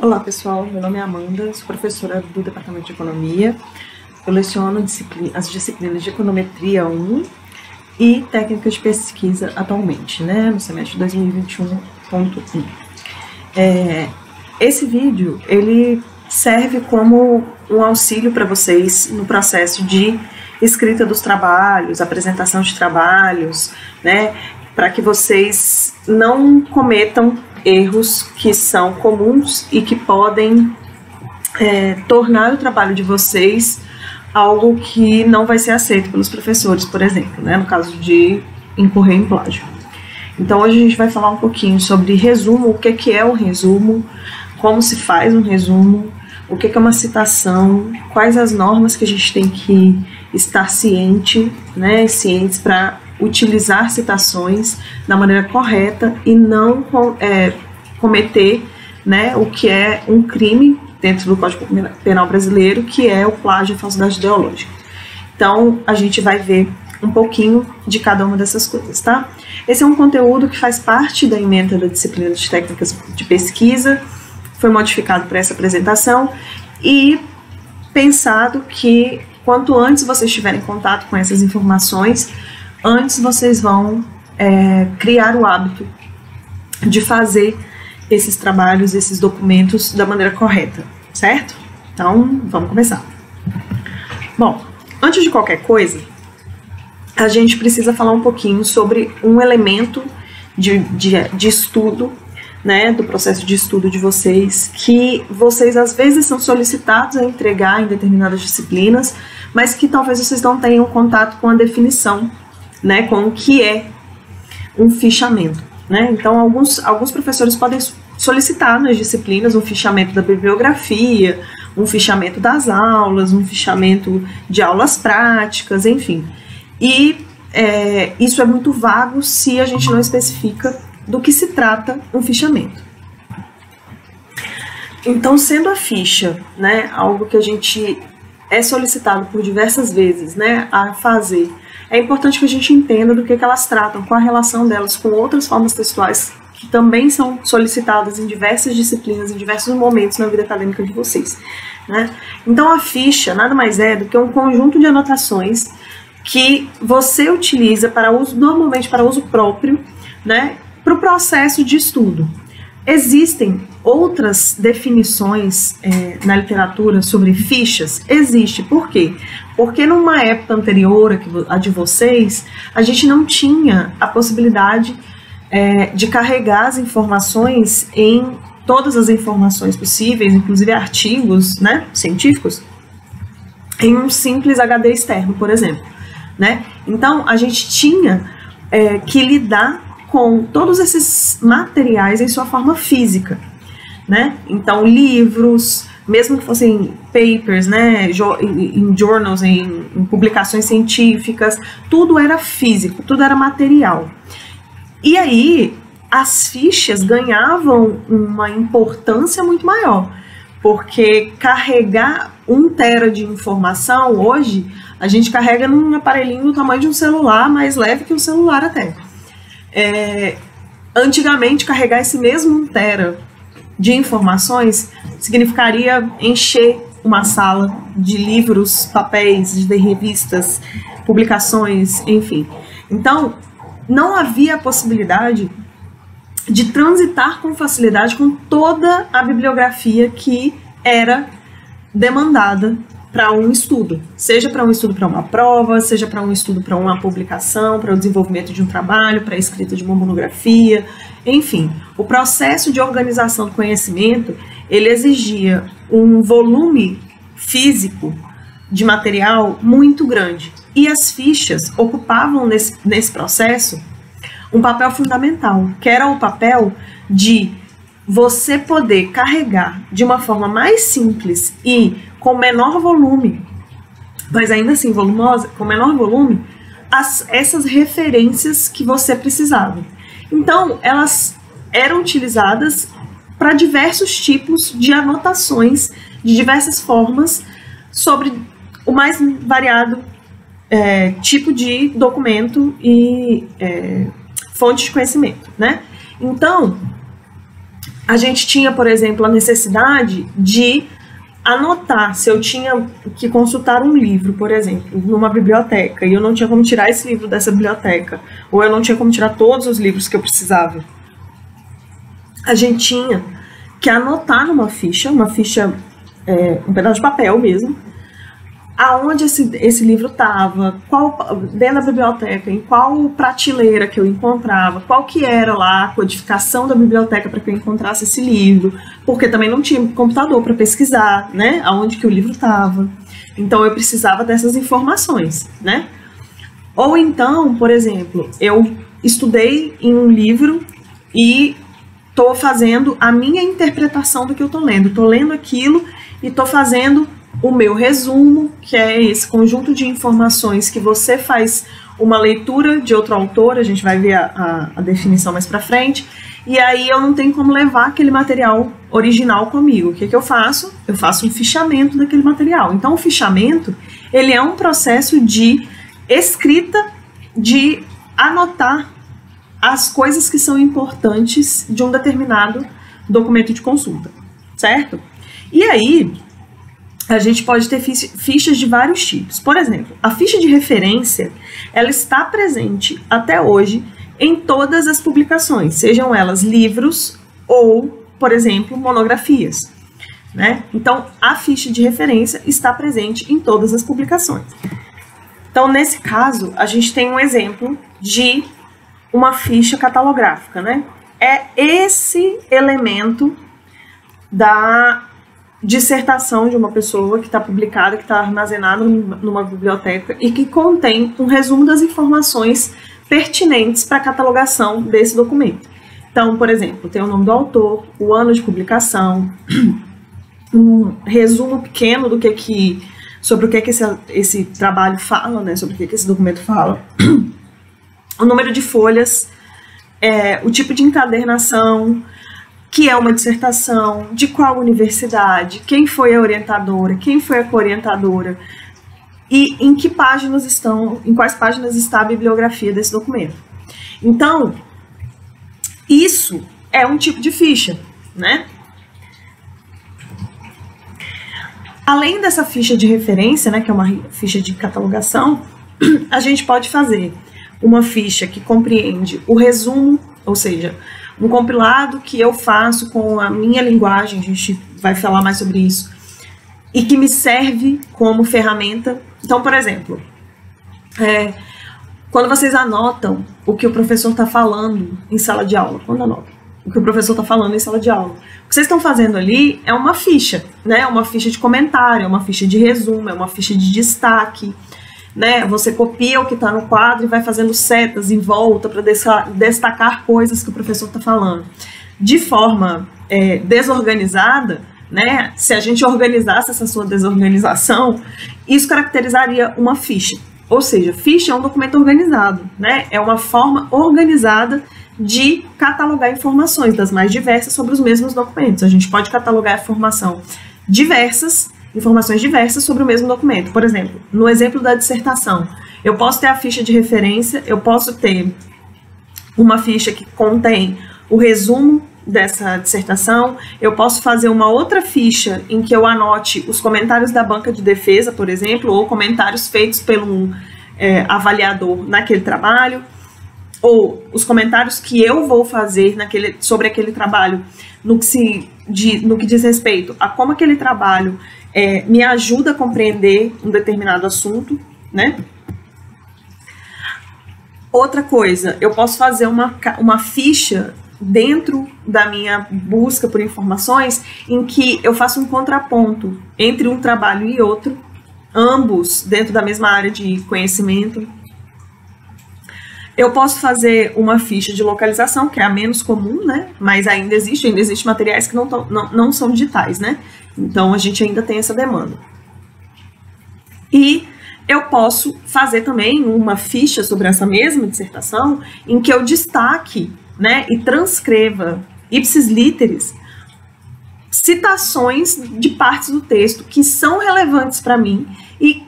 Olá pessoal, meu nome é Amanda, sou professora do Departamento de Economia. Eu leciono as disciplinas de Econometria 1 e Técnicas de Pesquisa atualmente, no semestre 2021.1. Esse vídeo, ele serve como um auxílio para vocês no processo de escrita dos trabalhos, apresentação de trabalhos, para que vocês não cometam erros que são comuns e que podem tornar o trabalho de vocês algo que não vai ser aceito pelos professores, por exemplo, no caso de incorrer em plágio. Então hoje a gente vai falar um pouquinho sobre resumo, o que é um resumo, como se faz um resumo, o que é uma citação, quais as normas que a gente tem que estar cientes para utilizar citações da maneira correta e não cometer o que é um crime dentro do Código Penal brasileiro, que é o plágio e falsidade ideológica. Então, a gente vai ver um pouquinho de cada uma dessas coisas, tá? Esse é um conteúdo que faz parte da ementa da disciplina de técnicas de pesquisa, foi modificado para essa apresentação e pensado que quanto antes vocês tiverem contato com essas informações, antes vocês vão criar o hábito de fazer esses trabalhos, esses documentos da maneira correta, certo? Então, vamos começar. Bom, antes de qualquer coisa, a gente precisa falar um pouquinho sobre um elemento de estudo, do processo de estudo de vocês, que vocês às vezes são solicitados a entregar em determinadas disciplinas, mas que talvez vocês não tenham contato com a definição, com o que é um fichamento. Então, alguns professores podem solicitar nas disciplinas um fichamento da bibliografia, um fichamento das aulas, um fichamento de aulas práticas, enfim. E isso é muito vago se a gente não especifica do que se trata um fichamento. Então, sendo a ficha algo que a gente é solicitado por diversas vezes a fazer, é importante que a gente entenda do que elas tratam, qual a relação delas com outras formas textuais que também são solicitadas em diversas disciplinas, em diversos momentos na vida acadêmica de vocês. Então a ficha nada mais é do que um conjunto de anotações que você utiliza normalmente para uso próprio, para o processo de estudo. Existem outras definições na literatura sobre fichas? Existe. Por quê? Porque numa época anterior a de vocês, a gente não tinha a possibilidade de carregar as informações em todas as informações possíveis, inclusive artigos científicos, em um simples HD externo, por exemplo. Então, a gente tinha que lidar com todos esses materiais em sua forma física, Então, livros, mesmo que fossem papers, em journals, em publicações científicas, tudo era físico, tudo era material. E aí, as fichas ganhavam uma importância muito maior, porque carregar 1 tera de informação, hoje, a gente carrega num aparelhinho do tamanho de um celular, mais leve que um celular até. Antigamente, carregar esse mesmo 1 tera de informações significaria encher uma sala de livros, papéis, de revistas, publicações, enfim. Então, não havia a possibilidade de transitar com facilidade com toda a bibliografia que era demandada para um estudo, seja para um estudo para uma prova, seja para um estudo para uma publicação, para o desenvolvimento de um trabalho, para a escrita de uma monografia, enfim. O processo de organização do conhecimento, ele exigia um volume físico de material muito grande. E as fichas ocupavam nesse processo um papel fundamental, que era o papel de você poder carregar de uma forma mais simples e com menor volume, mas ainda assim volumosa, com menor volume, essas referências que você precisava. Então, elas eram utilizadas para diversos tipos de anotações, de diversas formas, sobre o mais variado tipo de documento e fonte de conhecimento, Então, a gente tinha, por exemplo, a necessidade de anotar se eu tinha que consultar um livro, por exemplo, numa biblioteca, e eu não tinha como tirar esse livro dessa biblioteca, ou eu não tinha como tirar todos os livros que eu precisava. A gente tinha que anotar numa ficha, um pedaço de papel mesmo, aonde esse livro estava, dentro da biblioteca, em qual prateleira que eu encontrava, qual que era lá a codificação da biblioteca para que eu encontrasse esse livro, porque também não tinha computador para pesquisar, né, aonde que o livro estava. Então eu precisava dessas informações, né? Ou então, por exemplo, eu estudei em um livro e estou fazendo a minha interpretação do que eu estou lendo. Estou lendo aquilo e estou fazendo o meu resumo, que é esse conjunto de informações que você faz uma leitura de outro autor, a gente vai ver a definição mais para frente, e aí eu não tenho como levar aquele material original comigo. O que que eu faço? Eu faço um fichamento daquele material. Então o fichamento, ele é um processo de escrita, de anotar as coisas que são importantes de um determinado documento de consulta, certo? E aí, a gente pode ter fichas de vários tipos. Por exemplo, a ficha de referência, ela está presente até hoje em todas as publicações, sejam elas livros ou, por exemplo, monografias, né? Então, a ficha de referência está presente em todas as publicações. Então, nesse caso, a gente tem um exemplo de uma ficha catalográfica, né? É esse elemento da dissertação de uma pessoa que está publicada, que está armazenada numa biblioteca e que contém um resumo das informações pertinentes para a catalogação desse documento. Então, por exemplo, tem o nome do autor, o ano de publicação, um resumo pequeno do sobre o que esse trabalho fala, né, sobre o que esse documento fala, o número de folhas, o tipo de encadernação, que é uma dissertação, de qual universidade, quem foi a orientadora, quem foi a co-orientadora e em quais páginas está a bibliografia desse documento. Então, isso é um tipo de ficha, né? Além dessa ficha de referência, né, que é uma ficha de catalogação, a gente pode fazer uma ficha que compreende o resumo, ou seja, um compilado que eu faço com a minha linguagem, a gente vai falar mais sobre isso, e que me serve como ferramenta. Então, por exemplo, quando vocês anotam o que o professor está falando em sala de aula, o que o professor está falando em sala de aula, o que vocês estão fazendo ali é uma ficha, né? É uma ficha de comentário, é uma ficha de resumo, é uma ficha de destaque, né? Você copia o que está no quadro e vai fazendo setas em volta para destacar coisas que o professor está falando. De forma desorganizada, né? Se a gente organizasse essa sua desorganização, isso caracterizaria uma ficha. Ou seja, ficha é um documento organizado, né? É uma forma organizada de catalogar informações das mais diversas sobre os mesmos documentos. A gente pode catalogar informações diversas sobre o mesmo documento. Por exemplo, no exemplo da dissertação, eu posso ter a ficha de referência, eu posso ter uma ficha que contém o resumo dessa dissertação, eu posso fazer uma outra ficha em que eu anote os comentários da banca de defesa, por exemplo, ou comentários feitos pelo avaliador naquele trabalho, ou os comentários que eu vou fazer sobre aquele trabalho no que diz respeito a como aquele trabalho me ajuda a compreender um determinado assunto, né? Outra coisa, eu posso fazer uma ficha dentro da minha busca por informações em que eu faço um contraponto entre um trabalho e outro, ambos dentro da mesma área de conhecimento. Eu posso fazer uma ficha de localização, que é a menos comum, né? Mas ainda existem materiais que não são digitais, né? Então, a gente ainda tem essa demanda. E eu posso fazer também uma ficha sobre essa mesma dissertação em que eu destaque, né, e transcreva ipsis literis citações de partes do texto que são relevantes para mim e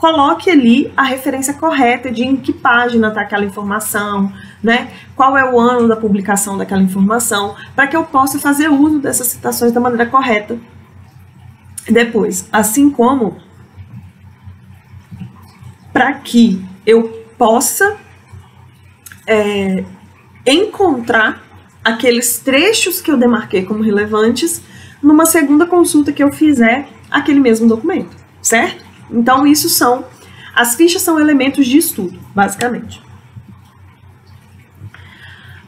coloque ali a referência correta de em que página está aquela informação, né? Qual é o ano da publicação daquela informação, para que eu possa fazer uso dessas citações da maneira correta depois. Assim como para que eu possa encontrar aqueles trechos que eu demarquei como relevantes numa segunda consulta que eu fizer aquele mesmo documento, certo? Então, as fichas são elementos de estudo, basicamente.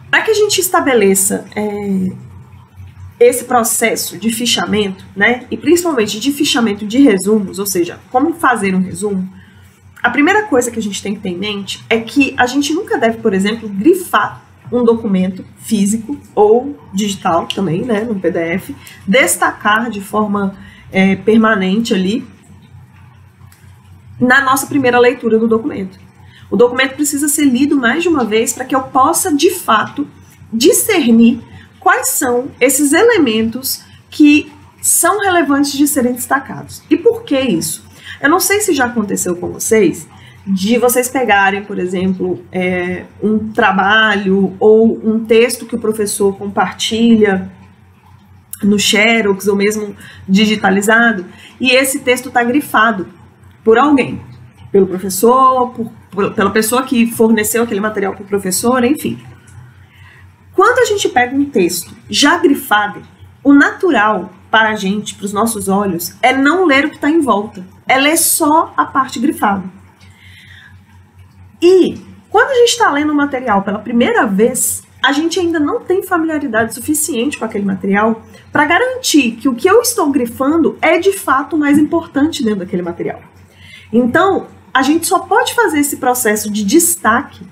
Para que a gente estabeleça esse processo de fichamento, né, e principalmente de fichamento de resumos, ou seja, como fazer um resumo, a primeira coisa que a gente tem que ter em mente é que a gente nunca deve, por exemplo, grifar um documento físico ou digital também, né, no PDF, destacar de forma permanente ali na nossa primeira leitura do documento. O documento precisa ser lido mais de uma vez para que eu possa, de fato, discernir quais são esses elementos que são relevantes de serem destacados. E por que isso? Eu não sei se já aconteceu com vocês, de vocês pegarem, por exemplo, um trabalho ou um texto que o professor compartilha no Xerox ou mesmo digitalizado, e esse texto está grifado por alguém, pelo professor, pela pessoa que forneceu aquele material para o professor, enfim. Quando a gente pega um texto já grifado, o natural para a gente, para os nossos olhos, é não ler o que está em volta, é ler só a parte grifada. E quando a gente está lendo o material pela primeira vez, a gente ainda não tem familiaridade suficiente com aquele material para garantir que o que eu estou grifando é de fato o mais importante dentro daquele material. Então, a gente só pode fazer esse processo de destaque,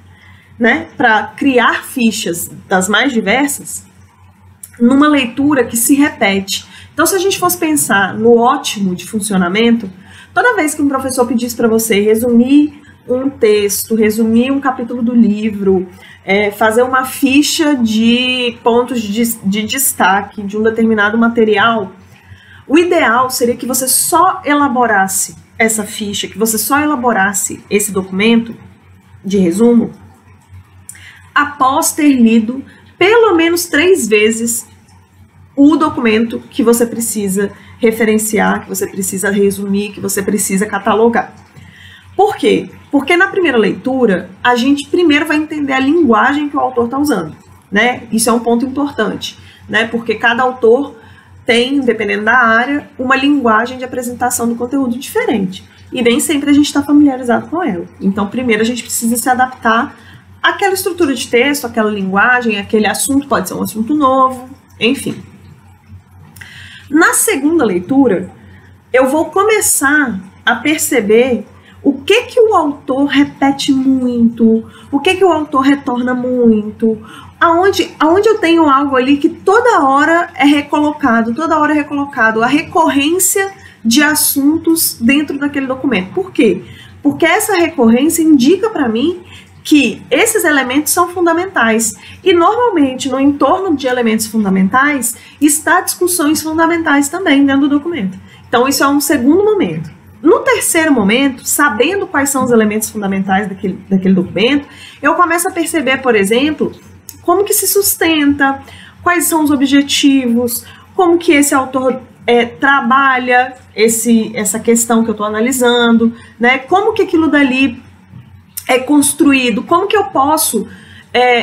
né, para criar fichas das mais diversas, numa leitura que se repete. Então, se a gente fosse pensar no ótimo de funcionamento, toda vez que um professor pedisse para você resumir um texto, resumir um capítulo do livro, fazer uma ficha de pontos de destaque de um determinado material, o ideal seria que você só elaborasse essa ficha, que você só elaborasse esse documento de resumo após ter lido pelo menos 3 vezes o documento que você precisa referenciar, que você precisa resumir, que você precisa catalogar. Por quê? Porque na primeira leitura, a gente primeiro vai entender a linguagem que o autor está usando, né? Isso é um ponto importante, né? Porque cada autor tem, dependendo da área, uma linguagem de apresentação do conteúdo diferente. E nem sempre a gente está familiarizado com ela. Então, primeiro a gente precisa se adaptar àquela estrutura de texto, àquela linguagem, aquele assunto, pode ser um assunto novo, enfim. Na segunda leitura, eu vou começar a perceber o que o autor repete muito, o que o autor retorna muito, aonde eu tenho algo ali que toda hora é recolocado, a recorrência de assuntos dentro daquele documento. Por quê? Porque essa recorrência indica para mim que esses elementos são fundamentais. E normalmente, no entorno de elementos fundamentais, está discussões fundamentais também dentro do documento. Então, isso é um segundo momento. No terceiro momento, sabendo quais são os elementos fundamentais daquele documento, eu começo a perceber, por exemplo, como que se sustenta, quais são os objetivos, como que esse autor trabalha essa questão que eu estou analisando, né? Como que aquilo dali é construído, como que eu posso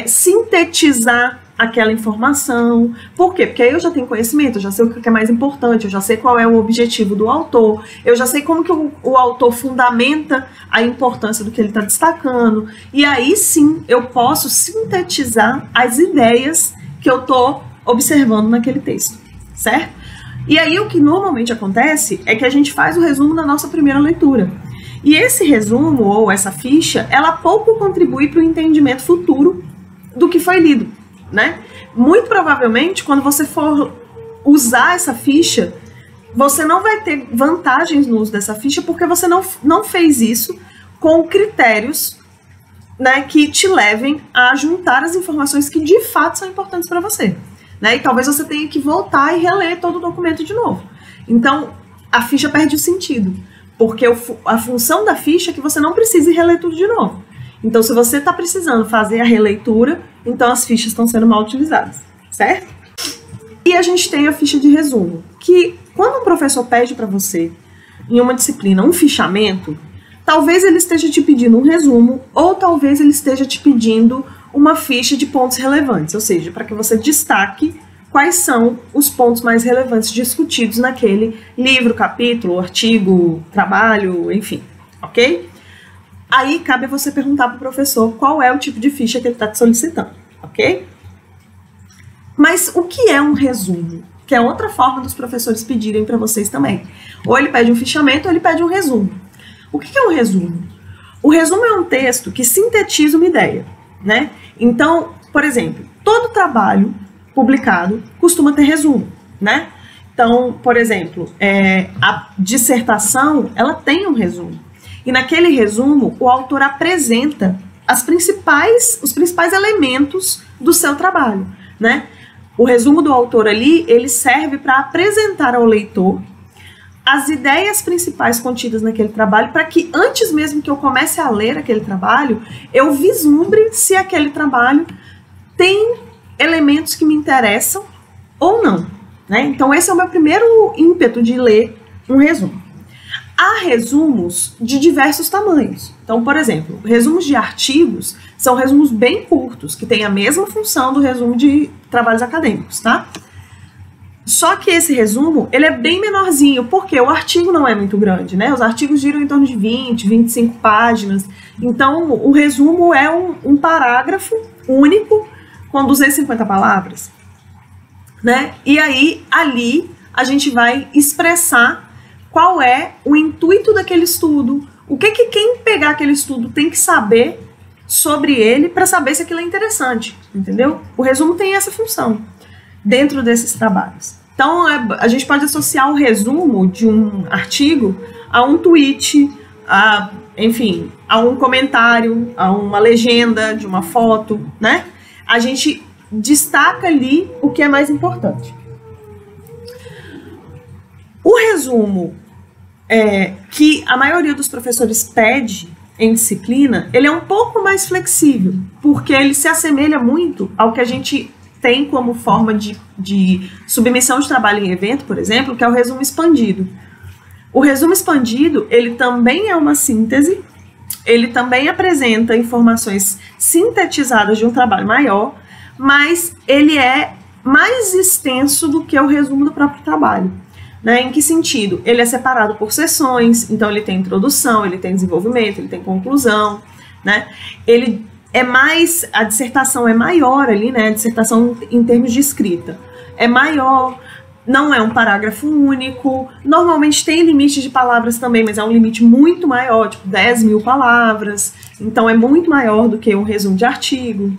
sintetizar aquela informação. Por quê? Porque aí eu já tenho conhecimento, eu já sei o que é mais importante, eu já sei qual é o objetivo do autor, eu já sei como que o autor fundamenta a importância do que ele está destacando, e aí sim eu posso sintetizar as ideias que eu estou observando naquele texto, certo? E aí o que normalmente acontece é que a gente faz o resumo na nossa primeira leitura. E esse resumo, ou essa ficha, ela pouco contribui para o entendimento futuro do que foi lido, né? Muito provavelmente, quando você for usar essa ficha, você não vai ter vantagens no uso dessa ficha, porque você não fez isso com critérios, né, que te levem a juntar as informações que de fato são importantes para você, né? E talvez você tenha que voltar e reler todo o documento de novo. Então, a ficha perde o sentido. Porque a função da ficha é que você não precise reler tudo de novo. Então, se você está precisando fazer a releitura, então as fichas estão sendo mal utilizadas, certo? E a gente tem a ficha de resumo, que quando um professor pede para você, em uma disciplina, um fichamento, talvez ele esteja te pedindo um resumo, ou talvez ele esteja te pedindo uma ficha de pontos relevantes, ou seja, para que você destaque quais são os pontos mais relevantes discutidos naquele livro, capítulo, artigo, trabalho, enfim, ok? Aí cabe a você perguntar para o professor qual é o tipo de ficha que ele está te solicitando, ok? Mas o que é um resumo? Que é outra forma dos professores pedirem para vocês também. Ou ele pede um fichamento ou ele pede um resumo. O que é um resumo? O resumo é um texto que sintetiza uma ideia, né? Então, por exemplo, todo trabalho publicado costuma ter resumo, né? Então, por exemplo, a dissertação, ela tem um resumo. E naquele resumo, o autor apresenta os principais elementos do seu trabalho, né? O resumo do autor ali, ele serve para apresentar ao leitor as ideias principais contidas naquele trabalho, para que antes mesmo que eu comece a ler aquele trabalho, eu vislumbre se aquele trabalho tem elementos que me interessam ou não, né? Então esse é o meu primeiro ímpeto de ler um resumo. Há resumos de diversos tamanhos. Então, por exemplo, resumos de artigos são resumos bem curtos, que têm a mesma função do resumo de trabalhos acadêmicos, tá? Só que esse resumo, ele é bem menorzinho, porque o artigo não é muito grande, né? Os artigos giram em torno de 20, 25 páginas. Então, o resumo é um parágrafo único com 250 palavras, né? E aí, ali, a gente vai expressar qual é o intuito daquele estudo, o que quem pegar aquele estudo tem que saber sobre ele para saber se aquilo é interessante, entendeu? O resumo tem essa função dentro desses trabalhos. Então, a gente pode associar o resumo de um artigo a um tweet, enfim, a um comentário, a uma legenda de uma foto, né? A gente destaca ali o que é mais importante. O resumo que a maioria dos professores pede em disciplina, ele é um pouco mais flexível, porque ele se assemelha muito ao que a gente tem como forma de submissão de trabalho em evento, por exemplo, que é o resumo expandido. O resumo expandido, ele também é uma síntese, ele também apresenta informações sintetizadas de um trabalho maior, mas ele é mais extenso do que o resumo do próprio trabalho. Né? Em que sentido? Ele é separado por seções, então ele tem introdução, ele tem desenvolvimento, ele tem conclusão, né? Ele é mais, a dissertação é maior ali, né? A dissertação em termos de escrita é maior, não é um parágrafo único, normalmente tem limite de palavras também, mas é um limite muito maior, tipo 10.000 palavras, então é muito maior do que um resumo de artigo,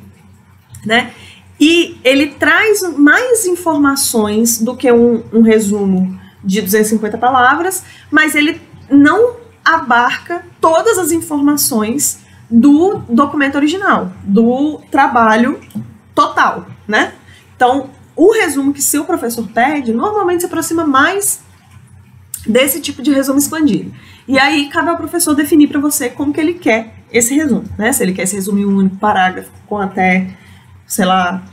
né? E ele traz mais informações do que um resumo de 250 palavras, mas ele não abarca todas as informações do documento original, do trabalho total, né? Então, o resumo que seu professor pede, normalmente se aproxima mais desse tipo de resumo expandido. E aí, cabe ao professor definir para você como que ele quer esse resumo, né? Se ele quer esse resumo em um único parágrafo, com até, sei lá,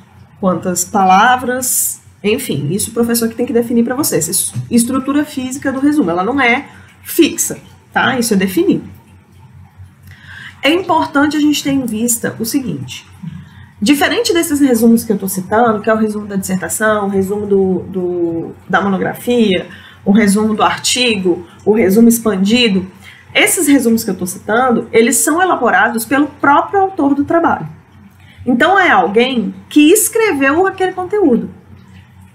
quantas palavras, enfim, isso o professor que tem que definir para você. Essa estrutura física do resumo, ela não é fixa, tá? Isso é definido. É importante a gente ter em vista o seguinte: diferente desses resumos que eu estou citando, que é o resumo da dissertação, o resumo da monografia, o resumo do artigo, o resumo expandido, esses resumos que eu estou citando, eles são elaborados pelo próprio autor do trabalho. Então é alguém que escreveu aquele conteúdo.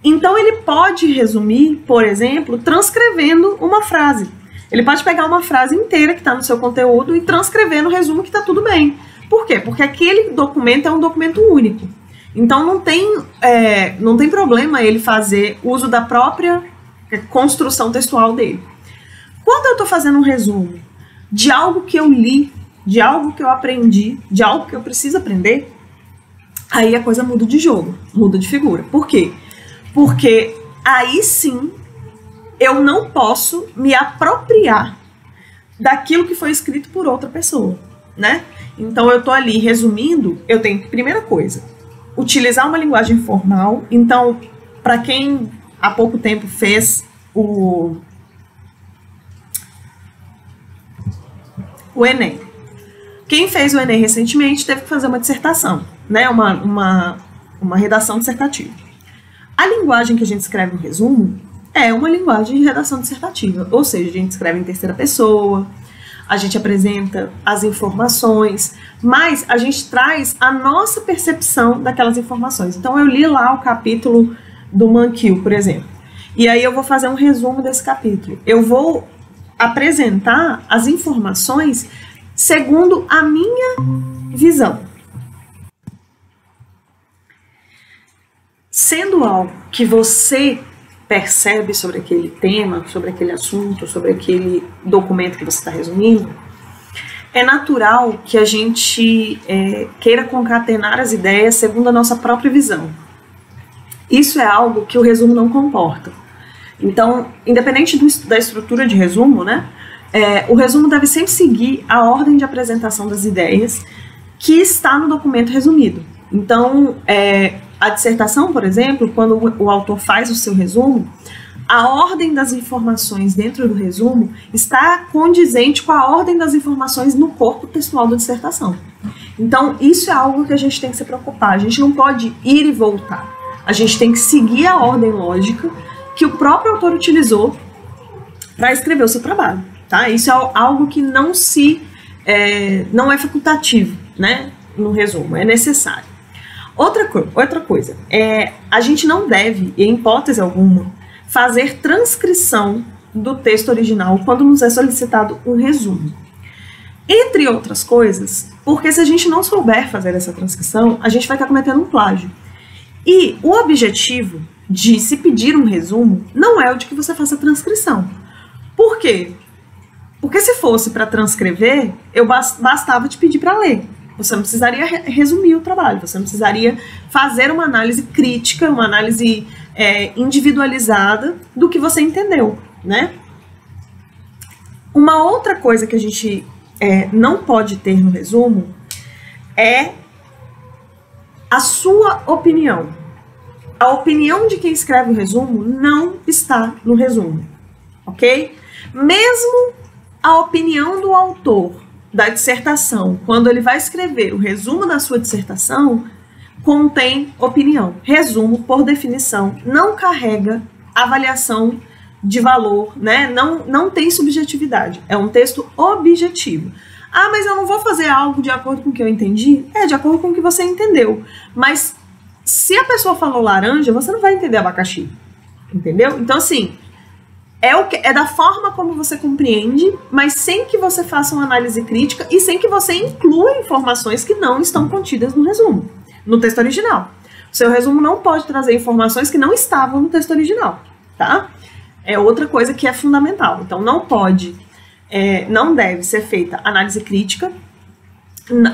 Então ele pode resumir, por exemplo, transcrevendo uma frase. Ele pode pegar uma frase inteira que está no seu conteúdo e transcrever no resumo que está tudo bem. Por quê? Porque aquele documento é um documento único. Então não tem problema ele fazer uso da própria construção textual dele. Quando eu estou fazendo um resumo de algo que eu li, de algo que eu aprendi, de algo que eu preciso aprender, aí a coisa muda de jogo, muda de figura. Por quê? Porque aí sim eu não posso me apropriar daquilo que foi escrito por outra pessoa, né? Então eu tô ali resumindo, eu tenho que, primeira coisa, utilizar uma linguagem formal. Então, para quem há pouco tempo fez o Enem, quem fez o Enem recentemente teve que fazer uma dissertação, né? Uma redação dissertativa. A linguagem que a gente escreve no resumo é uma linguagem de redação dissertativa, ou seja, a gente escreve em terceira pessoa, a gente apresenta as informações, mas a gente traz a nossa percepção daquelas informações. Então eu li lá o capítulo do Mankiw, por exemplo, e aí eu vou fazer um resumo desse capítulo. Eu vou apresentar as informações segundo a minha visão. Sendo algo que você percebe sobre aquele tema, sobre aquele assunto, sobre aquele documento que você está resumindo, é natural que a gente queira concatenar as ideias segundo a nossa própria visão. Isso é algo que o resumo não comporta. Então, independente da estrutura de resumo, né, o resumo deve sempre seguir a ordem de apresentação das ideias que está no documento resumido. Então, a dissertação, por exemplo, quando o autor faz o seu resumo, a ordem das informações dentro do resumo está condizente com a ordem das informações no corpo textual da dissertação. Então, isso é algo que a gente tem que se preocupar. A gente não pode ir e voltar. A gente tem que seguir a ordem lógica que o próprio autor utilizou para escrever o seu trabalho. Tá? Isso é algo que não é facultativo, né, no resumo, é necessário. Outra coisa, a gente não deve, em hipótese alguma, fazer transcrição do texto original quando nos é solicitado um resumo. Entre outras coisas, porque se a gente não souber fazer essa transcrição, a gente vai estar cometendo um plágio. E o objetivo de se pedir um resumo não é o de que você faça transcrição. Por quê? Porque se fosse para transcrever, bastava te pedir para ler. Você não precisaria resumir o trabalho, você não precisaria fazer uma análise crítica, uma análise individualizada do que você entendeu, né? Uma outra coisa que a gente não pode ter no resumo é a sua opinião. A opinião de quem escreve o resumo não está no resumo, ok? Mesmo a opinião do autor da dissertação, quando ele vai escrever o resumo da sua dissertação, contém opinião. Resumo, por definição, não carrega avaliação de valor, né? Não tem subjetividade. É um texto objetivo. Ah, mas eu não vou fazer algo de acordo com o que eu entendi? De acordo com o que você entendeu. Mas se a pessoa falou laranja, você não vai entender abacaxi. Entendeu? Então, assim, é da forma como você compreende, mas sem que você faça uma análise crítica e sem que você inclua informações que não estão contidas no resumo, no texto original. O seu resumo não pode trazer informações que não estavam no texto original, tá? É outra coisa que é fundamental. Então, não deve ser feita análise crítica,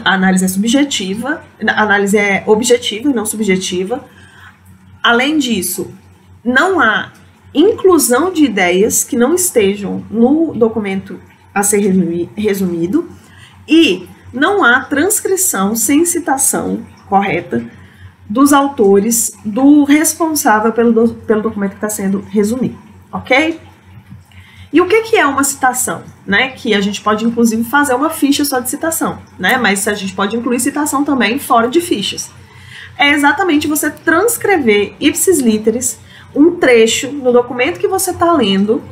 a análise é subjetiva, a análise é objetiva e não subjetiva. Além disso, não há inclusão de ideias que não estejam no documento a ser resumido e não há transcrição sem citação correta dos autores do responsável pelo documento que está sendo resumido, ok? E o que é uma citação? Né? Que a gente pode, inclusive, fazer uma ficha só de citação, né? Mas a gente pode incluir citação também fora de fichas. É exatamente você transcrever ipsis literis um trecho no documento que você está lendo,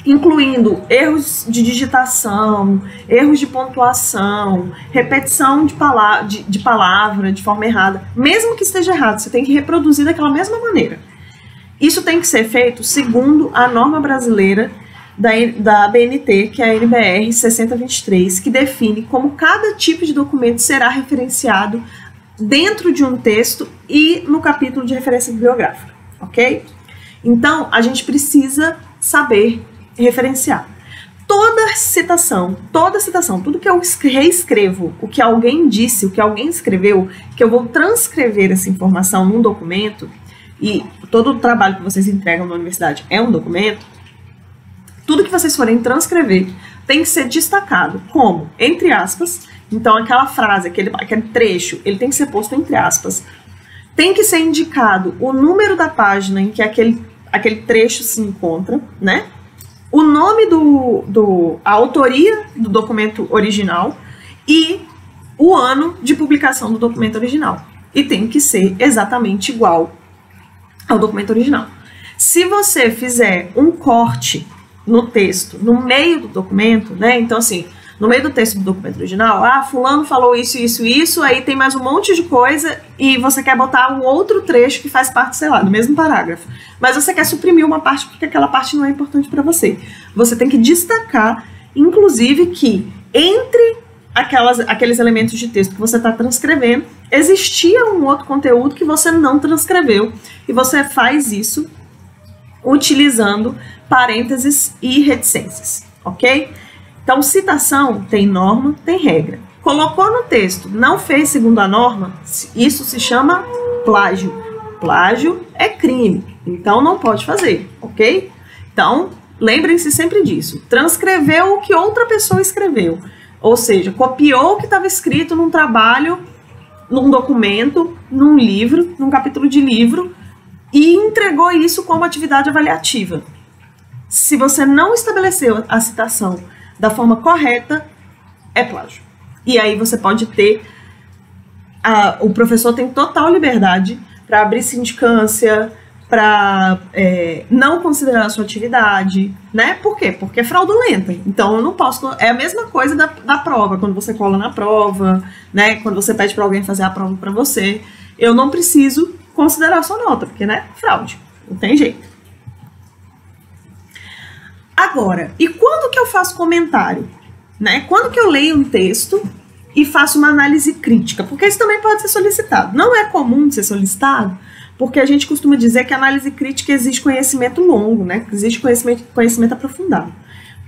incluindo erros de digitação, erros de pontuação, repetição de palavra de forma errada. Mesmo que esteja errado, você tem que reproduzir daquela mesma maneira. Isso tem que ser feito segundo a norma brasileira da BNT, que é a NBR 6023, que define como cada tipo de documento será referenciado dentro de um texto e no capítulo de referência bibliográfica, ok? Então, a gente precisa saber referenciar. Toda citação, tudo que eu reescrevo, o que alguém disse, o que alguém escreveu, que eu vou transcrever essa informação num documento, e todo o trabalho que vocês entregam na universidade é um documento, tudo que vocês forem transcrever, tem que ser destacado. Como? Entre aspas. Então, aquela frase, aquele trecho, ele tem que ser posto entre aspas. Tem que ser indicado o número da página em que aquele trecho se encontra, né? O nome a autoria do documento original e o ano de publicação do documento original. E tem que ser exatamente igual ao documento original. Se você fizer um corte no texto, no meio do documento, né? Então, assim, no meio do texto do documento original, fulano falou isso, aí tem mais um monte de coisa e você quer botar um outro trecho que faz parte, sei lá, do mesmo parágrafo. Mas você quer suprimir uma parte porque aquela parte não é importante para você. Você tem que destacar, inclusive, que entre aqueles elementos de texto que você está transcrevendo, existia um outro conteúdo que você não transcreveu e você faz isso utilizando parênteses e reticências, ok? Então, citação tem norma, tem regra. Colocou no texto, não fez segundo a norma, isso se chama plágio. Plágio é crime, então não pode fazer, ok? Então, lembrem-se sempre disso. Transcreveu o que outra pessoa escreveu, ou seja, copiou o que estava escrito num trabalho, num documento, num livro, num capítulo de livro, e entregou isso como atividade avaliativa. Se você não estabeleceu a citação da forma correta, é plágio. E aí você pode ter, o professor tem total liberdade para abrir sindicância, para não considerar a sua atividade, né? Por quê? Porque é fraudulenta. Então eu não posso. É a mesma coisa da prova, quando você cola na prova, né? Quando você pede para alguém fazer a prova para você, eu não preciso considerar a sua nota, porque, né? Fraude. Não tem jeito. Agora, e quando que eu faço comentário? Né? Quando que eu leio um texto e faço uma análise crítica? Porque isso também pode ser solicitado. Não é comum de ser solicitado, porque a gente costuma dizer que a análise crítica exige conhecimento longo, né? Exige conhecimento aprofundado.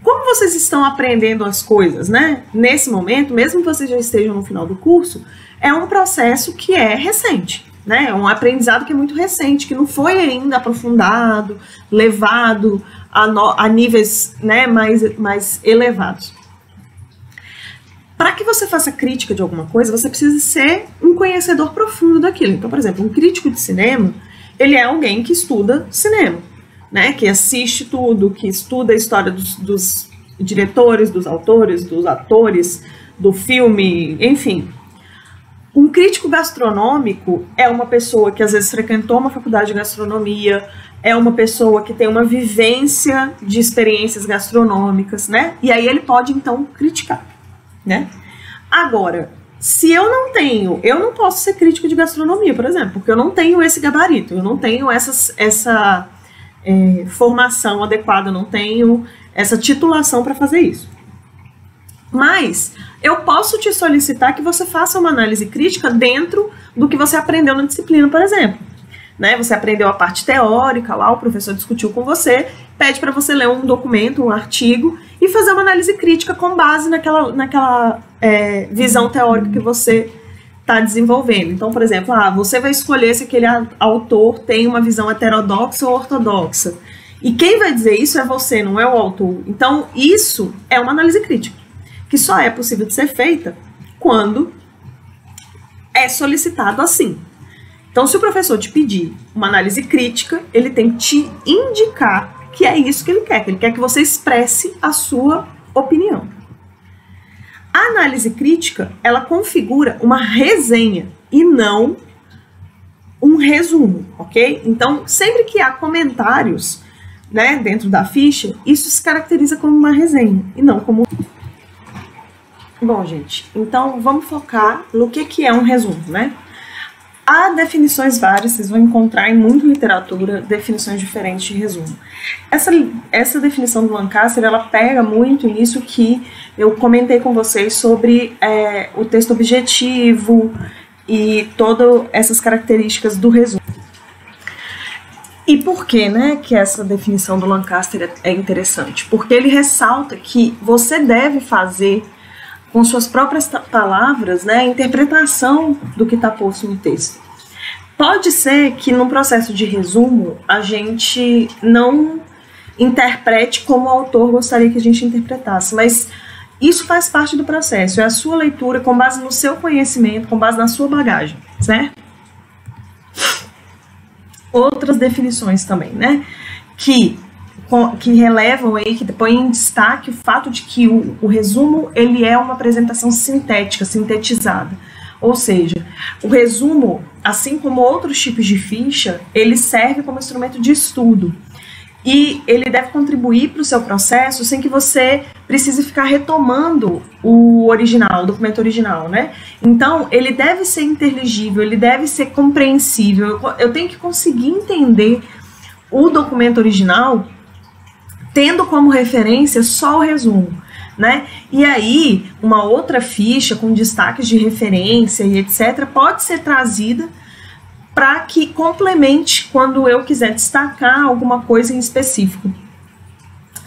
Como vocês estão aprendendo as coisas, né? Nesse momento, mesmo que vocês já estejam no final do curso, é um processo que é recente, né? É um aprendizado que é muito recente, que não foi ainda aprofundado, levado a níveis, né, mais elevados. Para que você faça crítica de alguma coisa, você precisa ser um conhecedor profundo daquilo. Então, por exemplo, um crítico de cinema, ele é alguém que estuda cinema, né? Que assiste tudo, que estuda a história dos diretores, dos autores, dos atores, do filme, enfim. Um crítico gastronômico é uma pessoa que às vezes frequentou uma faculdade de gastronomia, é uma pessoa que tem uma vivência de experiências gastronômicas, né? E aí ele pode, então, criticar, né? Agora, se eu não posso ser crítico de gastronomia, por exemplo, porque eu não tenho esse gabarito, eu não tenho essa formação adequada, eu não tenho essa titulação para fazer isso. Mas eu posso te solicitar que você faça uma análise crítica dentro do que você aprendeu na disciplina, por exemplo. Né? Você aprendeu a parte teórica lá, o professor discutiu com você, pede para você ler um documento, um artigo e fazer uma análise crítica com base naquela visão teórica que você está desenvolvendo. Então, por exemplo, você vai escolher se aquele autor tem uma visão heterodoxa ou ortodoxa. E quem vai dizer isso é você, não é o autor. Então, isso é uma análise crítica, que só é possível de ser feita quando é solicitado assim. Então, se o professor te pedir uma análise crítica, ele tem que te indicar que é isso que ele quer que você expresse a sua opinião. A análise crítica, ela configura uma resenha e não um resumo, ok? Então, sempre que há comentários, né, dentro da ficha, isso se caracteriza como uma resenha e não como... Bom, gente, então vamos focar no que é um resumo, né? Há definições várias, vocês vão encontrar em muita literatura definições diferentes de resumo. Essa definição do Lancaster, ela pega muito nisso que eu comentei com vocês sobre o texto objetivo e todas essas características do resumo. E por que, né, que essa definição do Lancaster é interessante? Porque ele ressalta que você deve fazer com suas próprias palavras, né, a interpretação do que está posto no texto. Pode ser que no processo de resumo a gente não interprete como o autor gostaria que a gente interpretasse, mas isso faz parte do processo, é a sua leitura com base no seu conhecimento, com base na sua bagagem, certo? Outras definições também, né, que relevam aí, que põem em destaque o fato de que o resumo, ele é uma apresentação sintética, sintetizada. Ou seja, o resumo, assim como outros tipos de ficha, ele serve como instrumento de estudo. E ele deve contribuir para o seu processo sem que você precise ficar retomando o original, o documento original, né? Então, ele deve ser inteligível, ele deve ser compreensível. Eu tenho que conseguir entender o documento original tendo como referência só o resumo, né? E aí, uma outra ficha com destaques de referência e etc. pode ser trazida para que complemente quando eu quiser destacar alguma coisa em específico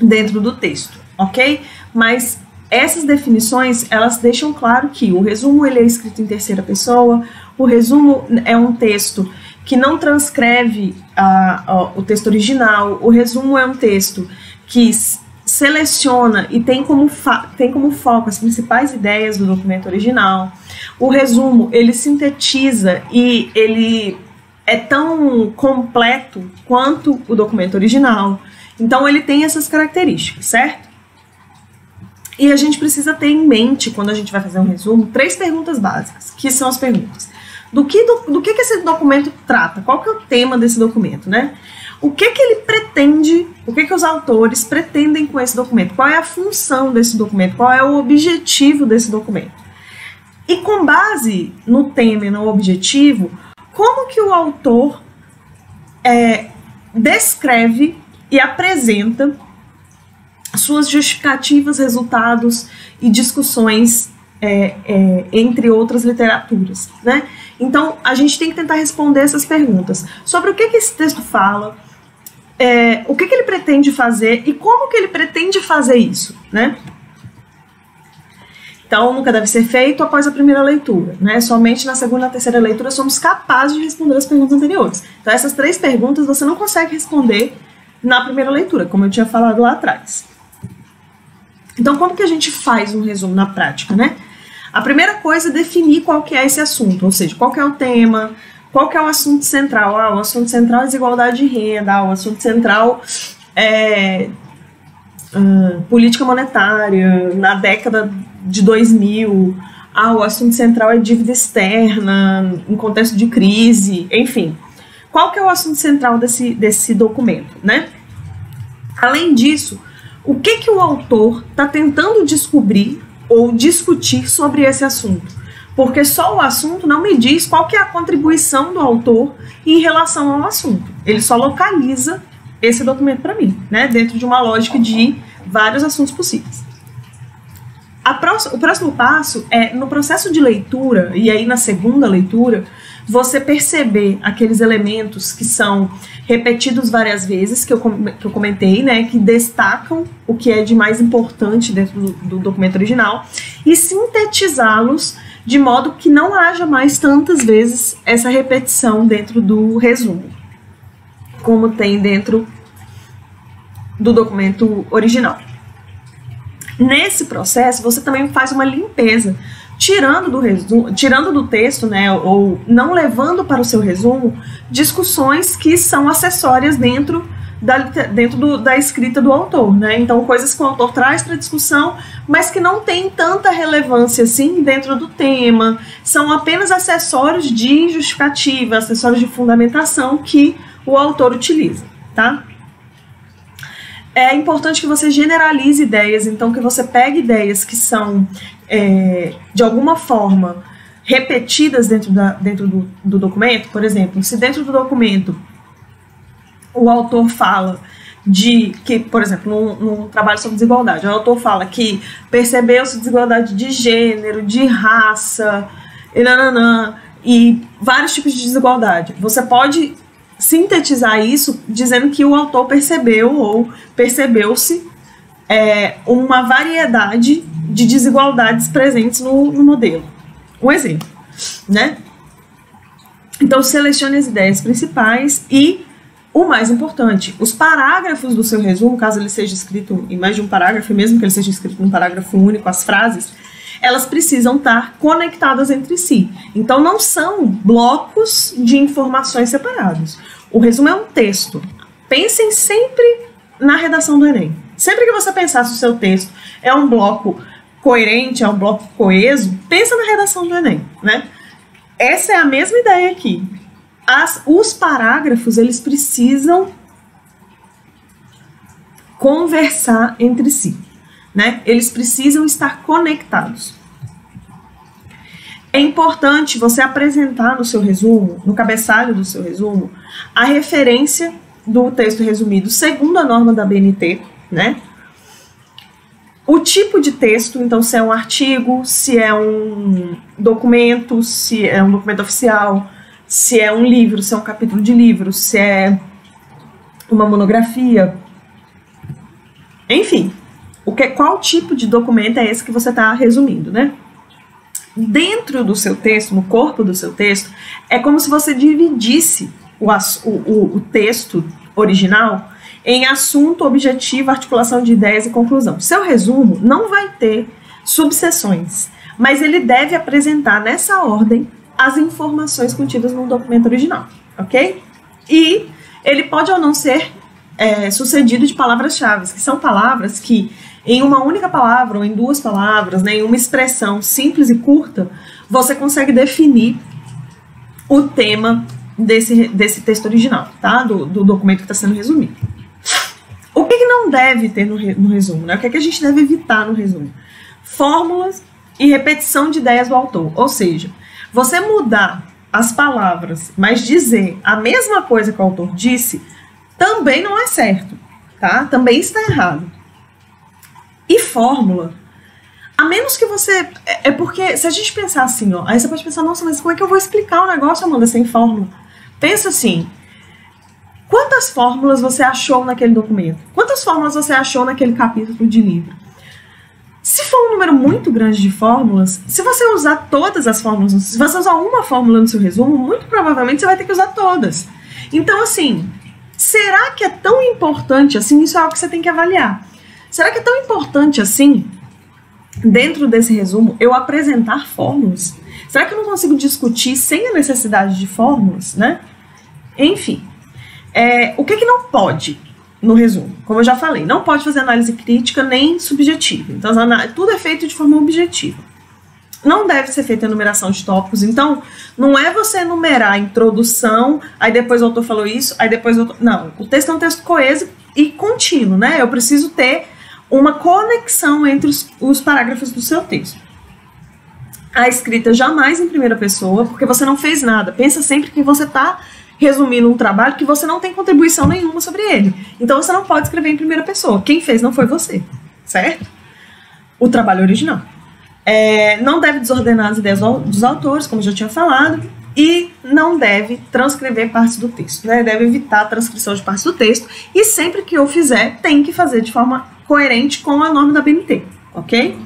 dentro do texto, ok? Mas essas definições, elas deixam claro que o resumo ele é escrito em terceira pessoa, o resumo é um texto que não transcreve o texto original, o resumo é um texto que seleciona e tem como foco as principais ideias do documento original. O resumo, ele sintetiza e ele é tão completo quanto o documento original. Então, ele tem essas características, certo? E a gente precisa ter em mente, quando a gente vai fazer um resumo, 3 perguntas básicas, que são as perguntas. Do que esse documento trata? Qual que é o tema desse documento, né? O que ele pretende, o que os autores pretendem com esse documento? Qual é a função desse documento? Qual é o objetivo desse documento? E com base no tema e no objetivo, como que o autor descreve e apresenta suas justificativas, resultados e discussões entre outras literaturas, né? Então, a gente tem que tentar responder essas perguntas. Sobre o que esse texto fala, o que ele pretende fazer e como que ele pretende fazer isso, né? Então, nunca deve ser feito após a primeira leitura, né? Somente na segunda e na terceira leitura somos capazes de responder as perguntas anteriores. Então, essas 3 perguntas você não consegue responder na primeira leitura, como eu tinha falado lá atrás. Então, como que a gente faz um resumo na prática, né? A primeira coisa é definir qual que é esse assunto, ou seja, qual que é o tema, qual que é o assunto central. O assunto central é desigualdade de renda, o assunto central é política monetária na década de 2000, o assunto central é dívida externa em contexto de crise, enfim. Qual que é o assunto central desse documento, né? Além disso, o que o autor está tentando descobrir ou discutir sobre esse assunto? Porque só o assunto não me diz qual que é a contribuição do autor em relação ao assunto. Ele só localiza esse documento para mim, né? Dentro de uma lógica de vários assuntos possíveis. O próximo passo é, no processo de leitura, e aí na segunda leitura, você perceber aqueles elementos que são repetidos várias vezes, que eu comentei, né, que destacam o que é de mais importante dentro do documento original, e sintetizá-los de modo que não haja mais tantas vezes essa repetição dentro do resumo, como tem dentro do documento original. Nesse processo, você também faz uma limpeza, tirando do texto, né, ou não levando para o seu resumo discussões que são acessórias dentro da escrita do autor, né? Então, coisas que o autor traz para a discussão, mas que não tem tanta relevância assim dentro do tema, são apenas acessórios de justificativa, acessórios de fundamentação que o autor utiliza, tá? É importante que você generalize ideias, então que você pegue ideias que são, de alguma forma, repetidas dentro do documento. Por exemplo, se dentro do documento o autor fala que, por exemplo, num trabalho sobre desigualdade, o autor fala que percebeu-se desigualdade de gênero, de raça, e vários tipos de desigualdade. Você pode sintetizar isso dizendo que o autor percebeu ou percebeu-se uma variedade de desigualdades presentes no modelo. Um exemplo, né? Então, selecione as ideias principais e o mais importante, os parágrafos do seu resumo, caso ele seja escrito em mais de um parágrafo, mesmo que ele seja escrito num parágrafo único, as frases, elas precisam estar conectadas entre si. Então, não são blocos de informações separados. O resumo é um texto. Pensem sempre na redação do Enem. Sempre que você pensar se o seu texto é um bloco coerente, é um bloco coeso, pensa na redação do Enem, né? Essa é a mesma ideia aqui. Os parágrafos, eles precisam conversar entre si, né? Eles precisam estar conectados. É importante você apresentar no seu resumo, no cabeçalho do seu resumo, a referência do texto resumido segundo a norma da BNT, né? O tipo de texto, então, se é um artigo, se é um documento, se é um documento oficial, se é um livro, se é um capítulo de livro, se é uma monografia, enfim, qual tipo de documento é esse que você está resumindo, né? Dentro do seu texto, no corpo do seu texto, é como se você dividisse o texto original em assunto, objetivo, articulação de ideias e conclusão. Seu resumo não vai ter subseções, mas ele deve apresentar nessa ordem as informações contidas no documento original, ok? E ele pode ou não ser sucedido de palavras-chave, que são palavras que, em uma única palavra ou em duas palavras, né, em uma expressão simples e curta, você consegue definir o tema desse texto original, tá? Do documento que está sendo resumido. O que não deve ter no resumo, né? O que a gente deve evitar no resumo? Fórmulas e repetição de ideias do autor. Ou seja, você mudar as palavras, mas dizer a mesma coisa que o autor disse, também não é certo, tá? Também está errado. E fórmula, a menos que você... É porque, se a gente pensar assim, ó, aí você pode pensar, nossa, mas como é que eu vou explicar o negócio, Amanda, sem fórmula? Pensa assim, quantas fórmulas você achou naquele documento? Quantas fórmulas você achou naquele capítulo de livro? Se for um número muito grande de fórmulas, se você usar todas as fórmulas, se você usar uma fórmula no seu resumo, muito provavelmente você vai ter que usar todas. Então, assim, será que é tão importante assim? Isso é algo que você tem que avaliar. Será que é tão importante assim, dentro desse resumo, eu apresentar fórmulas? Será que eu não consigo discutir sem a necessidade de fórmulas, né? Enfim, o que não pode no resumo? Como eu já falei, não pode fazer análise crítica nem subjetiva. Então, tudo é feito de forma objetiva. Não deve ser feita enumeração de tópicos. Então, não é você enumerar a introdução, aí depois o autor falou isso, aí depois o autor... Não, o texto é um texto coeso e contínuo, né? Eu preciso ter uma conexão entre os parágrafos do seu texto. A escrita jamais em primeira pessoa, porque você não fez nada. Pensa sempre que você está resumindo um trabalho que você não tem contribuição nenhuma sobre ele. Então você não pode escrever em primeira pessoa. Quem fez não foi você, certo? O trabalho original. Não deve desordenar as ideias dos autores, como eu já tinha falado, e não deve transcrever partes do texto, né? Deve evitar a transcrição de partes do texto, e sempre que eu fizer, tem que fazer de forma coerente com a norma da BNT, ok?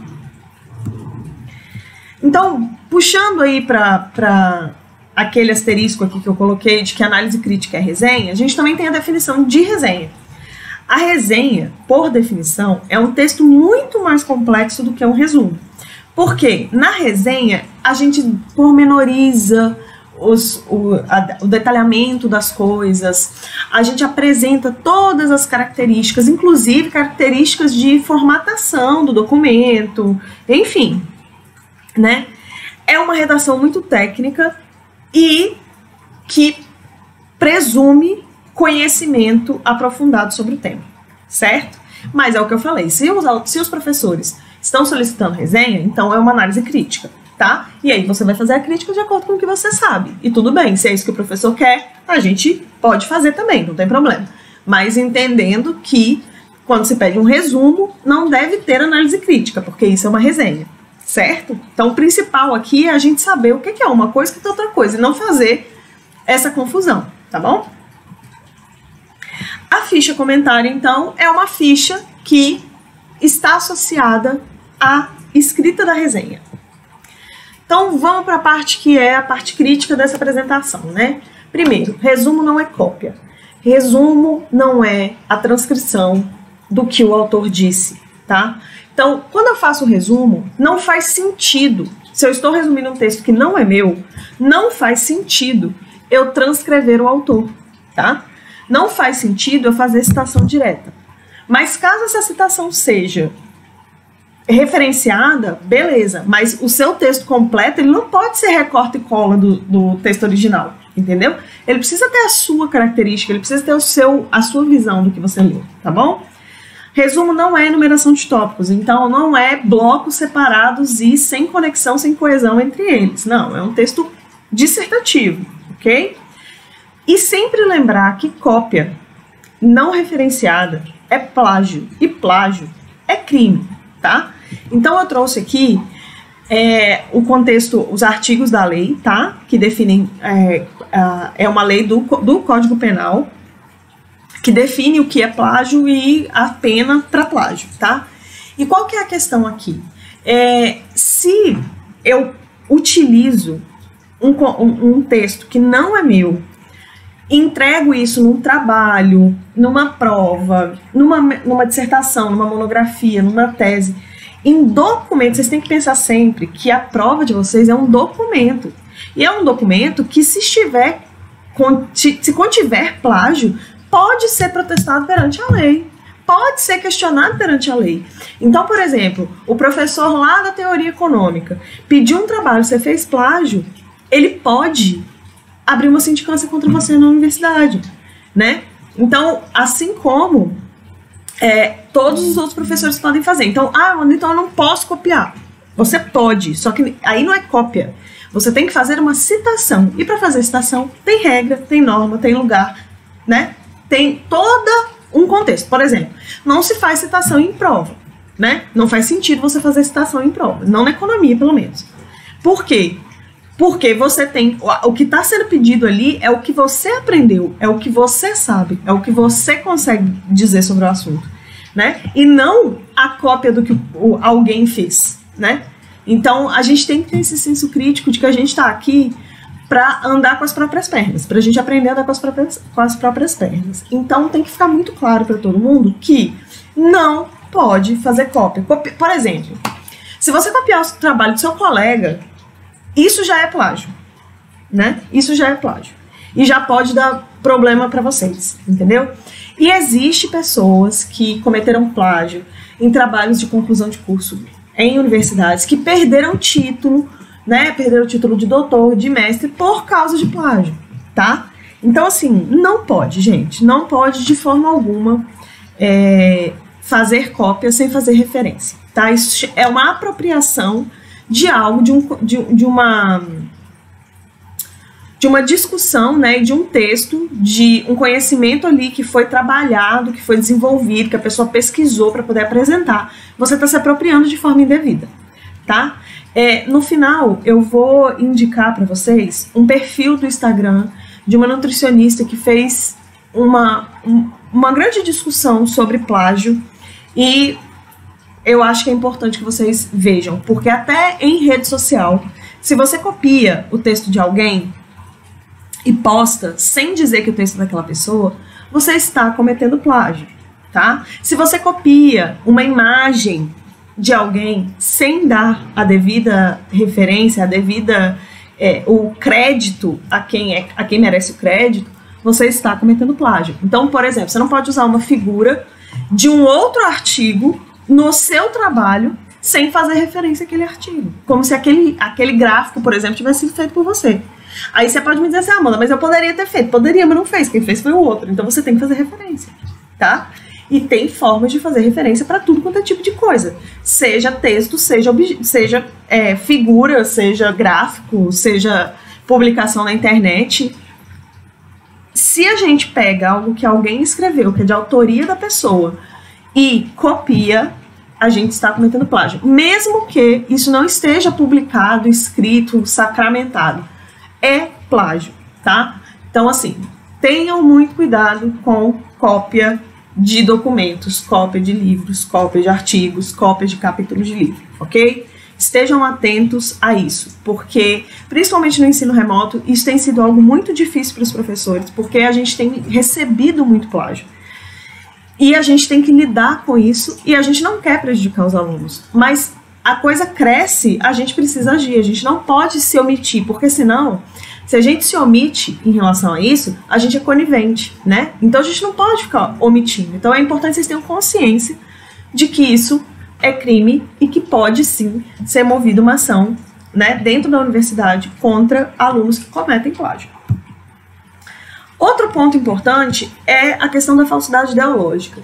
Então, puxando aí para aquele asterisco aqui que eu coloquei de que análise crítica é resenha, a gente também tem a definição de resenha. A resenha, por definição, é um texto muito mais complexo do que um resumo. Porque na resenha a gente pormenoriza o detalhamento das coisas, a gente apresenta todas as características, inclusive características de formatação do documento, enfim, né? É uma redação muito técnica e que presume conhecimento aprofundado sobre o tema, certo? Mas é o que eu falei, se os professores estão solicitando resenha, então é uma análise crítica, tá? E aí você vai fazer a crítica de acordo com o que você sabe. E tudo bem, se é isso que o professor quer, a gente pode fazer também, não tem problema. Mas entendendo que quando se pede um resumo, não deve ter análise crítica, porque isso é uma resenha, certo? Então o principal aqui é a gente saber o que é uma coisa e o que é outra coisa, e não fazer essa confusão, tá bom? A ficha comentário, então, é uma ficha que está associada à escrita da resenha. Então, vamos para a parte que é a parte crítica dessa apresentação, né? Primeiro, resumo não é cópia. Resumo não é a transcrição do que o autor disse, tá? Então, quando eu faço o resumo, não faz sentido. Se eu estou resumindo um texto que não é meu, não faz sentido eu transcrever o autor, tá? Não faz sentido eu fazer citação direta. Mas caso essa citação seja referenciada, beleza. Mas o seu texto completo, ele não pode ser recorte e cola do texto original, entendeu? Ele precisa ter a sua característica, ele precisa ter a sua visão do que você leu, tá bom? Resumo não é enumeração de tópicos, então não é blocos separados e sem conexão, sem coesão entre eles. Não, é um texto dissertativo, ok? E sempre lembrar que cópia não referenciada é plágio, e plágio é crime, tá? Então eu trouxe aqui o contexto, os artigos da lei, tá? Que definem, é uma lei do Código Penal, que define o que é plágio e a pena para plágio, tá? E qual que é a questão aqui? Se eu utilizo um texto que não é meu, entrego isso num trabalho, numa prova, numa dissertação, numa monografia, numa tese, em documento, vocês têm que pensar sempre que a prova de vocês é um documento. E é um documento que se contiver plágio, pode ser protestado perante a lei, pode ser questionado perante a lei. Então, por exemplo, o professor lá da teoria econômica pediu um trabalho, você fez plágio, ele pode abrir uma sindicância contra você na universidade, né? Então, assim como todos os outros professores podem fazer. Então, então eu não posso copiar. Você pode, só que aí não é cópia. Você tem que fazer uma citação. E para fazer citação, tem regra, tem norma, tem lugar, né? Tem todo um contexto. Por exemplo, não se faz citação em prova, né? Não faz sentido você fazer citação em prova. Não na economia, pelo menos. Por quê? Porque você tem... O que está sendo pedido ali é o que você aprendeu, é o que você sabe, é o que você consegue dizer sobre o assunto, né? E não a cópia do que alguém fez, né? Então, a gente tem que ter esse senso crítico de que a gente está aqui para andar com as próprias pernas, para a gente aprender a andar com as próprias pernas. Então, tem que ficar muito claro para todo mundo que não pode fazer cópia. Por exemplo, se você copiar o trabalho do seu colega, isso já é plágio, né? Isso já é plágio. E já pode dar problema para vocês, entendeu? E existe pessoas que cometeram plágio em trabalhos de conclusão de curso em universidades que perderam título, né? Perderam o título de doutor, de mestre por causa de plágio, tá? Então, assim, não pode, gente. Não pode de forma alguma fazer cópia sem fazer referência, tá? Isso é uma apropriação de algo, de uma discussão, né, de um texto, de um conhecimento ali que foi trabalhado, que foi desenvolvido, que a pessoa pesquisou para poder apresentar. Você está se apropriando de forma indevida, tá? No final, eu vou indicar para vocês um perfil do Instagram de uma nutricionista que fez uma grande discussão sobre plágio e eu acho que é importante que vocês vejam, porque até em rede social, se você copia o texto de alguém e posta sem dizer que o texto é daquela pessoa, você está cometendo plágio, tá? Se você copia uma imagem de alguém sem dar a devida referência, o crédito a quem merece o crédito, você está cometendo plágio. Então, por exemplo, você não pode usar uma figura de um outro artigo no seu trabalho sem fazer referência àquele artigo. Como se aquele gráfico, por exemplo, tivesse sido feito por você. Aí você pode me dizer assim, Amanda, mas eu poderia ter feito. Poderia, mas não fez. Quem fez foi o outro. Então você tem que fazer referência, tá? E tem formas de fazer referência para tudo quanto é tipo de coisa. Seja texto, seja figura, seja gráfico, seja publicação na internet. Se a gente pega algo que alguém escreveu, que é de autoria da pessoa, e copia, a gente está cometendo plágio. Mesmo que isso não esteja publicado, escrito, sacramentado. É plágio, tá? Então, assim, tenham muito cuidado com cópia de documentos, cópia de livros, cópia de artigos, cópia de capítulos de livro, ok? estejam atentos a isso, porque, principalmente no ensino remoto, isso tem sido algo muito difícil para os professores, porque a gente tem recebido muito plágio. E a gente tem que lidar com isso, e a gente não quer prejudicar os alunos, mas a coisa cresce, a gente precisa agir, a gente não pode se omitir, porque senão, se a gente se omite em relação a isso, a gente é conivente, né? Então a gente não pode ficar omitindo. Então é importante que vocês tenham consciência de que isso é crime e que pode sim ser movida uma ação, né, dentro da universidade contra alunos que cometem plágio. Outro ponto importante é a questão da falsidade ideológica.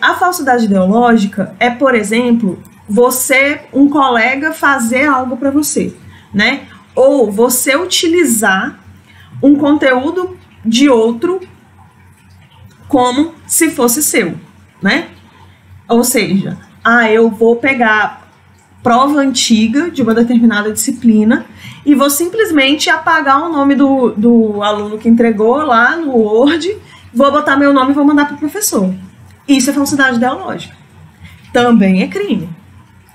A falsidade ideológica é, por exemplo, um colega fazer algo para você, né? Ou você utilizar um conteúdo de outro como se fosse seu, né? Ou seja, eu vou pegar prova antiga de uma determinada disciplina e vou simplesmente apagar o nome do aluno que entregou lá no Word, vou botar meu nome e vou mandar para o professor. Isso é falsidade ideológica. Também é crime.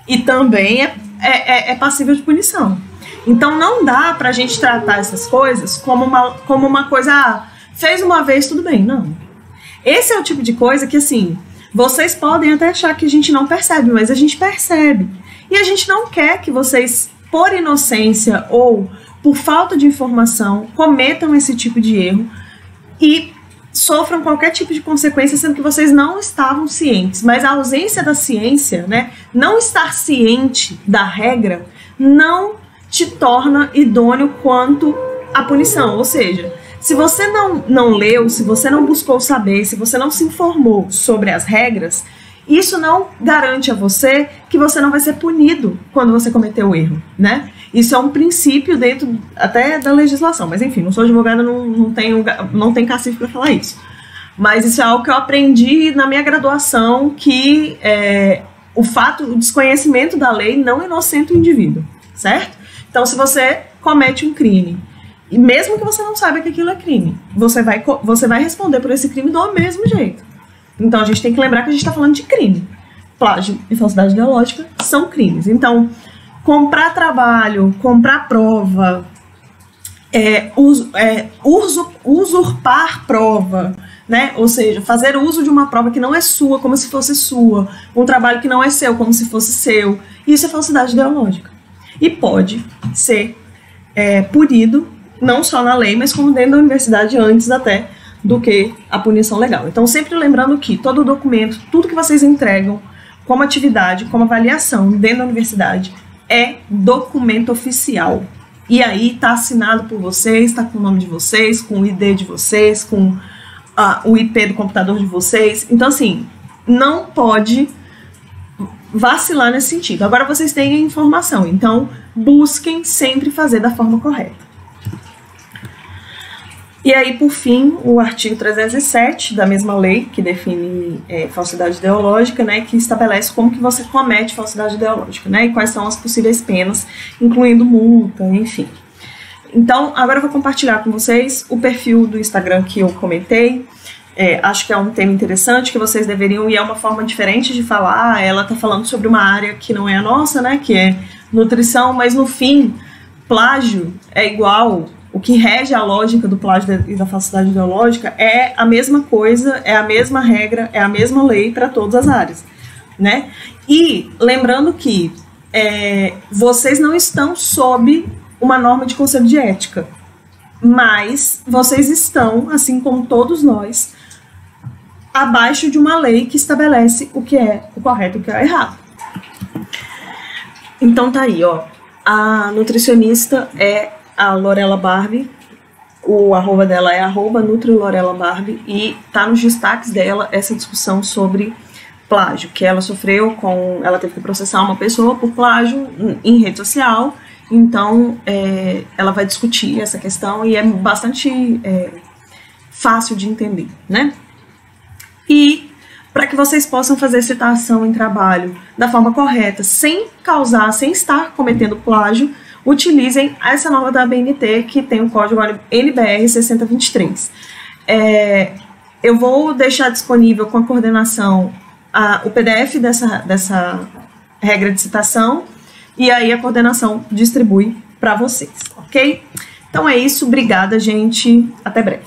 E também é passível de punição. Então não dá pra gente tratar essas coisas como uma coisa, fez uma vez, tudo bem. Não. Esse é o tipo de coisa que, assim, vocês podem até achar que a gente não percebe, mas a gente percebe. E a gente não quer que vocês, por inocência ou por falta de informação, cometam esse tipo de erro e sofram qualquer tipo de consequência, sendo que vocês não estavam cientes. Mas a ausência da ciência, né, não estar ciente da regra, não te torna idôneo quanto à punição. Ou seja, se você não leu, se você não buscou saber, se você não se informou sobre as regras, isso não garante a você que você não vai ser punido quando você cometer o erro, né? Isso é um princípio dentro até da legislação, mas enfim, não sou advogada, não tenho cacife para falar isso. Mas isso é algo que eu aprendi na minha graduação, que o desconhecimento da lei não inocenta o indivíduo, certo? Então, se você comete um crime, e mesmo que você não saiba que aquilo é crime, você vai responder por esse crime do mesmo jeito. Então, a gente tem que lembrar que a gente está falando de crime. Plágio e falsidade ideológica são crimes. Então, comprar trabalho, comprar prova, usurpar prova, né? Ou seja, fazer uso de uma prova que não é sua, como se fosse sua, um trabalho que não é seu, como se fosse seu, isso é falsidade ideológica. E pode ser punido, não só na lei, mas como dentro da universidade, antes até do que a punição legal. Então, sempre lembrando que todo documento, tudo que vocês entregam como atividade, como avaliação dentro da universidade, é documento oficial. E aí está assinado por vocês, está com o nome de vocês, com o ID de vocês, com o IP do computador de vocês. Então, assim, não pode vacilar nesse sentido. Agora vocês têm a informação, então busquem sempre fazer da forma correta. E aí, por fim, o artigo 307 da mesma lei, que define falsidade ideológica, né, que estabelece como que você comete falsidade ideológica, né, e quais são as possíveis penas, incluindo multa, enfim. Então, agora eu vou compartilhar com vocês o perfil do Instagram que eu comentei. Acho que é um tema interessante que vocês deveriam, e é uma forma diferente de falar. Ela está falando sobre uma área que não é a nossa, né, que é nutrição, mas no fim, plágio é igual. O que rege a lógica do plágio e da falsidade ideológica é a mesma coisa, é a mesma regra, é a mesma lei para todas as áreas, né? E lembrando que vocês não estão sob uma norma de conselho de ética, mas vocês estão, assim como todos nós, abaixo de uma lei que estabelece o que é o correto e o que é o errado. Então tá aí, ó. A nutricionista é a Lorela Barbie, o arroba dela é @NutriLorelaBarbie, e tá nos destaques dela essa discussão sobre plágio, que ela sofreu ela teve que processar uma pessoa por plágio em rede social. Então ela vai discutir essa questão e é bastante fácil de entender, né? E para que vocês possam fazer citação em trabalho da forma correta, sem estar cometendo plágio, utilizem essa norma da ABNT, que tem o código NBR 6023. Eu vou deixar disponível com a coordenação o PDF dessa regra de citação, e aí a coordenação distribui para vocês, ok? Então é isso, obrigada, gente, até breve.